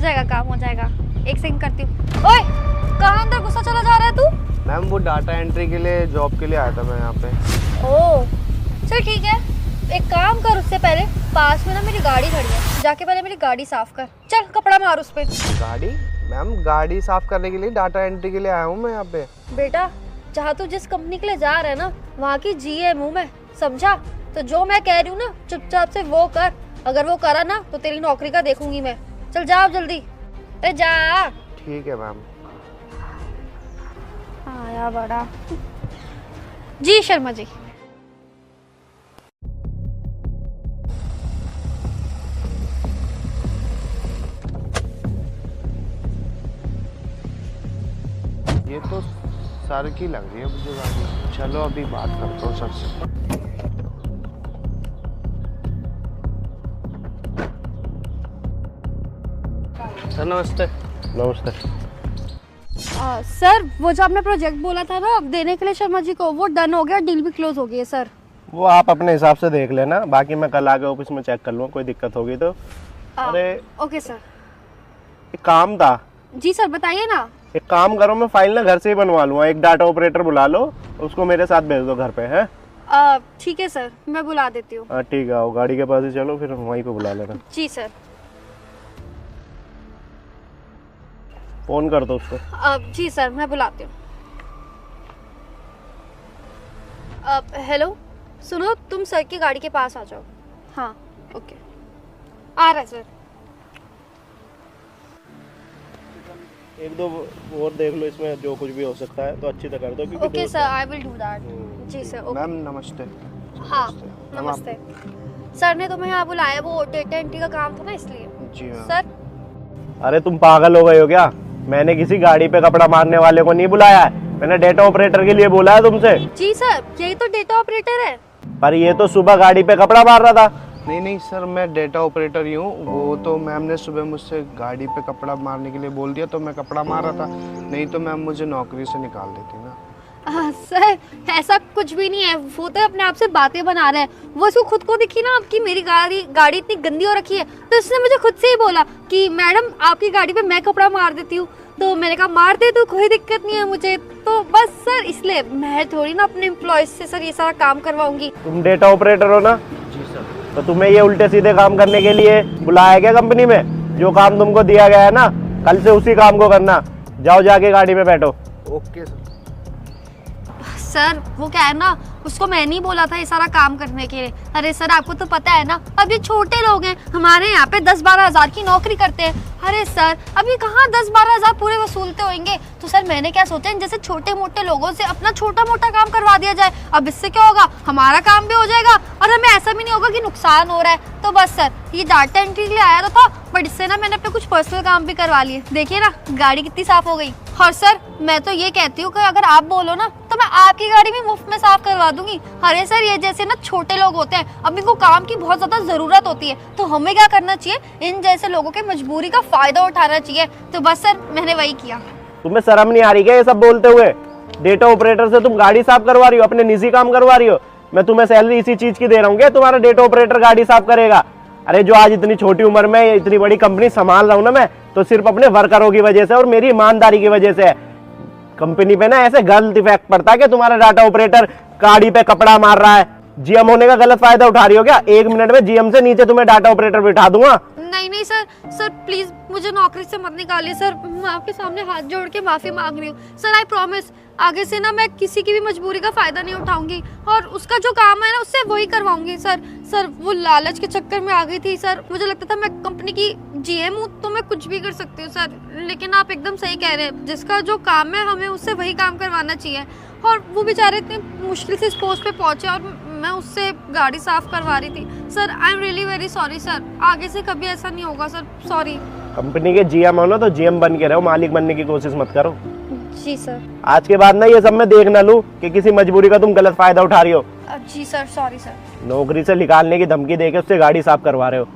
जाएगा, काम हो जाएगा। एक सेकंड करती हूँ। ओए, कहाँ अंदर गुस्सा चला जा रहा है तू? मैम वो डाटा एंट्री के लिए जॉब के लिए आया था मैं यहाँ पे। ओह, चल ठीक है। एक काम कर, उससे पहले पास में ना मेरी गाड़ी खड़ी है, जाके पहले मेरी गाड़ी साफ कर। चल कपड़ा मार उस पे। गाड़ी? मैम गाड़ी साफ करने के लिए, डाटा एंट्री के लिए आया हूँ मैं यहाँ पे। बेटा, जहाँ तू जिस कंपनी के लिए जा रहा है ना, वहाँ की जीएम हूँ मैं, समझा? तो जो मैं कह रही हूँ ना, चुपचाप से वो कर। अगर वो करा ना तो तेरी नौकरी का देखूंगी मैं। चल जाओ जल्दी, अरे जा। ठीक है मैम। आया बड़ा। जी शर्मा जी। ये तो सर की लग रही है मुझे गाड़ी। चलो अभी बात करता हूँ सर से। सर नमस्ते। नमस्ते। सर वो जो आपने प्रोजेक्ट बोला था ना देने के लिए शर्मा जी को, वो डन हो गया, डील भी क्लोज हो गई है सर। वो आप अपने हिसाब से देख लेना, बाकी मैं कल आके ऑफिस में चेक कर लूँगा, कोई दिक्कत होगी तो। अरे ओके सर। एक काम था। जी सर बताइए ना। एक काम करो, मैं फाइल ना घर से ही बनवा लूँगा, एक डाटा ऑपरेटर बुला लो, उसको मेरे साथ भेज दो घर पे। है ठीक है सर, मैं बुला देती हूँ। हाँ ठीक है, आओ गाड़ी के पास ही चलो, फिर वहीं पे बुला लेना। जी सर। फोन कर दो उसको। जी सर, मैं बुलाती हूँ। हेलो, सुनो, तुम सर की गाड़ी के पास आ जाओ। हाँ ओके, आ रहा है सर। एक दो और देख लो, इसमें जो कुछ भी हो सकता है तो अच्छी तरह कर दो, क्योंकि okay sir, I will do that. जी सर। ओके मैम नमस्ते। हाँ नमस्ते। सर ने तुम्हें यहाँ बुलाया, वो डेटा एंट्री का काम था ना, इसलिए। जी मैम। सर अरे तुम पागल हो गए हो क्या? मैंने किसी गाड़ी पे कपड़ा मारने वाले को नहीं बुलाया है, मैंने डेटा ऑपरेटर के लिए बोला है तुमसे। जी सर, यही तो डेटा ऑपरेटर है। पर ये तो सुबह गाड़ी पे कपड़ा मार रहा था। नहीं नहीं सर, मैं डेटा ऑपरेटर ही हूँ। वो तो मैम ने सुबह मुझसे गाड़ी पे कपड़ा मारने के लिए बोल दिया तो मैं कपड़ा मार रहा था, नहीं तो मैम मुझे नौकरी से निकाल देती ना। सर ऐसा कुछ भी नहीं है, वो तो अपने आप से बातें बना रहे हैं। वो इसको खुद को दिखी ना आपकी मेरी गाड़ी इतनी गंदी हो रखी है, तो इसने मुझे खुद से ही बोला कि मैडम आपकी गाड़ी पे मैं कपड़ा मार देती हूँ। तो मैंने कहा मार दे तो कोई दिक्कत नहीं है मुझे। तो बस सर, इसलिए मैं थोड़ी ना अपने एम्प्लॉयज से सर ये सारा काम करवाऊंगी। तुम डेटा ऑपरेटर हो ना? जी सर। तो तुम्हें ये उल्टे सीधे काम करने के लिए बुलाया गया कंपनी में? जो काम तुमको दिया गया है ना, कल से उसी काम को करना। जाओ जाके गाड़ी में बैठो। Okay sir. सर वो क्या है ना, उसको मैं नहीं बोला था ये सारा काम करने के लिए। अरे सर आपको तो पता है ना, अब ये छोटे लोग हैं, हमारे यहाँ पे 10-12 हज़ार की नौकरी करते हैं। अरे सर अभी कहाँ 10-12 हज़ार पूरे वसूलते होंगे। तो सर मैंने क्या सोचा, जैसे छोटे मोटे लोगों से अपना छोटा मोटा काम करवा दिया जाए। अब इससे क्या होगा, हमारा काम भी हो जाएगा और हमें ऐसा भी नहीं होगा कि नुकसान हो रहा है। तो बस सर ये डाटा एंट्री के लिए आया तो था, बट इससे ना मैंने अपने कुछ पर्सनल काम भी करवा लिए। देखिए ना गाड़ी कितनी साफ हो गई। और सर मैं तो ये कहती हूँ कि अगर आप बोलो ना तो मैं आपकी गाड़ी भी मुफ्त में साफ करवा दूंगी। अरे सर ये जैसे ना छोटे लोग होते हैं, अब इनको काम की बहुत ज्यादा जरूरत होती है, तो हमें क्या करना चाहिए, इन जैसे लोगों के मजबूरी का फायदा उठाना चाहिए। तो बस सर मैंने वही किया। तुम्हें शर्म नहीं आ रही क्या ये सब बोलते हुए? डेटा ऑपरेटर से तुम गाड़ी साफ करवा रही हो, अपने निजी काम करवा रही हो। मैं तुम्हें सैलरी इसी चीज की दे रहा हूँ क्या तुम्हारा डेटा ऑपरेटर गाड़ी साफ करेगा? अरे जो आज इतनी छोटी उम्र में इतनी बड़ी कंपनी संभाल रहा हूँ ना मैं, तो सिर्फ अपने वर्करों की वजह से और मेरी ईमानदारी की वजह से है। कंपनी पे ना ऐसे गलत इफेक्ट पड़ता है कि तुम्हारा डाटा ऑपरेटर गाड़ी पे कपड़ा मार रहा है। जीएम होने का गलत फायदा उठा रही हो क्या? 1 मिनट में जीएम से नीचे तुम्हें डाटा ऑपरेटर बिठा दूंगा। नहीं नहीं सर, सर प्लीज मुझे नौकरी से मत निकालिए सर। मैं आपके सामने हाथ जोड़ के माफी मांग रही हूँ सर। आई प्रॉमिस आगे से ना मैं किसी की भी मजबूरी का फायदा नहीं उठाऊंगी और उसका जो काम है ना उससे वही करवाऊंगी सर। सर वो लालच के चक्कर में आ गई थी सर, मुझे लगता था मैं कंपनी की जीएम हूँ तो मैं कुछ भी कर सकती हूँ सर। लेकिन आप एकदम सही कह रहे हैं, जिसका जो काम है हमें उससे वही काम करवाना चाहिए। और वो बेचारे इतने मुश्किल से इस पोस्ट पे पहुंचे और मैं उससे गाड़ी साफ करवा रही थी। Sir I am really very sorry sir, आगे से कभी ऐसा नहीं होगा सर, सॉरी। कंपनी के जीएम हो ना तो जीएम बन के रहो, मालिक बनने की कोशिश मत करो। जी सर। आज के बाद ना ये सब मैं देख ना लूं कि किसी मजबूरी का तुम गलत फायदा उठा रही हो। जी सर, सॉरी सर। नौकरी से निकालने की धमकी देके उससे गाड़ी साफ करवा रहे हो।